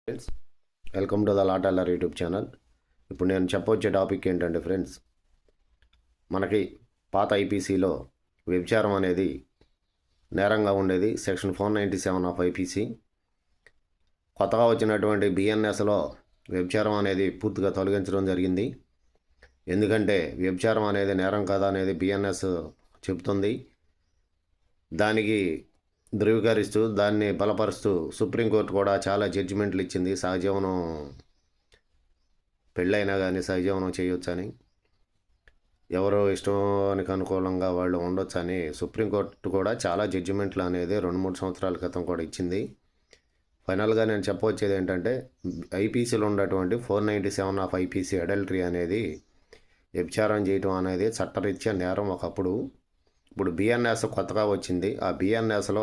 Friends, welcome to the లాటాలర్ YouTube channel. ఇప్పుడు నేను చెప్పొచ్చే టాపిక్ ఏంటంటే ఫ్రెండ్స్, మనకి పాత ఐపీసీలో వ్యభిచారం అనేది నేరంగా ఉండేది. Section 497 of IPC. కొత్తగా వచ్చినటువంటి బిఎన్ఎస్లో వ్యభిచారం అనేది పూర్తిగా తొలగించడం జరిగింది. ఎందుకంటే వ్యభిచారం అనేది నేరం కదా అనేది బిఎన్ఎస్ చెబుతుంది. దానికి ధృవీకరిస్తూ దాన్ని బలపరుస్తూ సుప్రీంకోర్టు కూడా చాలా జడ్జిమెంట్లు ఇచ్చింది. సహజీవనం పెళ్ళైనా కానీ సహజీవనం చేయొచ్చని, ఎవరో ఇష్టానికి అనుకూలంగా వాళ్ళు ఉండొచ్చని సుప్రీంకోర్టు కూడా చాలా జడ్జిమెంట్లు అనేది 2-3 సంవత్సరాల క్రితం కూడా ఇచ్చింది. ఫైనల్గా నేను చెప్పవచ్చేది ఏంటంటే, ఐపీసీలో ఉన్నటువంటి 497 ఆఫ్ ఐపీసీ అడల్టరీ అనేది వ్యభిచారం చేయటం అనేది చట్టరీత్యా నేరం ఒకప్పుడు. ఇప్పుడు బిఎన్ఎస్ కొత్తగా వచ్చింది. ఆ బిఎన్ఎస్లో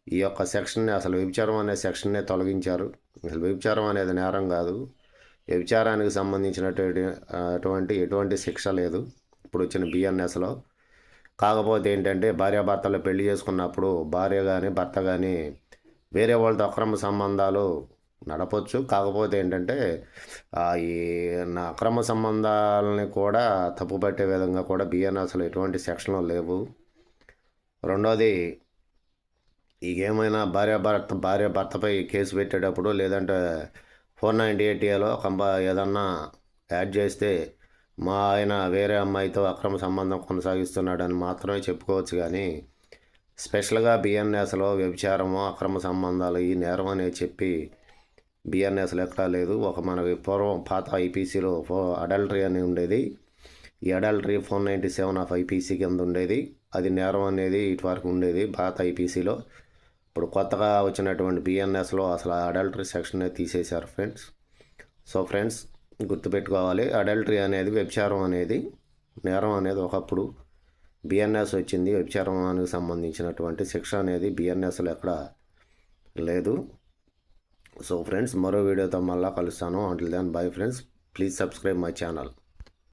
ఈ యొక్క సెక్షన్ని, అసలు వ్యభిచారం అనే సెక్షన్నే తొలగించారు. అసలు వ్యభిచారం అనేది నేరం కాదు. వ్యభిచారానికి సంబంధించినటువంటి ఎటువంటి శిక్ష లేదు ఇప్పుడు వచ్చిన బిఎన్ఎస్లో. కాకపోతే ఏంటంటే, భార్యాభర్తలు పెళ్లి చేసుకున్నప్పుడు భార్య కానీ భర్త కానీ వేరే వాళ్ళతో అక్రమ సంబంధాలు నడపొచ్చు. కాకపోతే ఏంటంటే, ఈ అక్రమ సంబంధాలని కూడా తప్పుపట్టే విధంగా కూడా బిఎన్ఎస్లో ఎటువంటి సెక్షన్లు లేవు. రెండోది, ఏమైనా భార్య భర్తపై కేసు పెట్టేటప్పుడు లేదంటే 498ఏలో ఏదన్నా యాడ్ చేస్తే మా ఆయన వేరే అమ్మాయితో అక్రమ సంబంధం కొనసాగిస్తున్నాడని మాత్రమే చెప్పుకోవచ్చు. కానీ స్పెషల్గా బిఎన్ఎస్లో వ్యభిచారము అక్రమ సంబంధాలు ఈ నేరం అనేది చెప్పి బిఎన్ఎస్లో ఎక్కడా లేదు. మనకి పూర్వం పాత ఐపీసీలో అడల్టరీ అని ఉండేది. ఈ అడల్టరీ 497 ఆఫ్ ఐపీసీ కింద ఉండేది. అది నేరం అనేది ఇటువరకు ఉండేది పాత ఐపీసీలో. ఇప్పుడు కొత్తగా వచ్చినటువంటి బిఎన్ఎస్లో అసలు అడల్టరీ సెక్షన్ తీసేశారు ఫ్రెండ్స్. సో ఫ్రెండ్స్, గుర్తుపెట్టుకోవాలి, అడల్టరీ అనేది వ్యభిచారం అనేది నేరం అనేది ఒకప్పుడు. బిఎన్ఎస్ వచ్చింది, వ్యభిచారానికి సంబంధించినటువంటి శిక్ష అనేది బిఎన్ఎస్లో ఎక్కడ లేదు. సో ఫ్రెండ్స్, మరో వీడియోతో మళ్ళీ కలుస్తాను. Until then bye friends. Please subscribe my channel.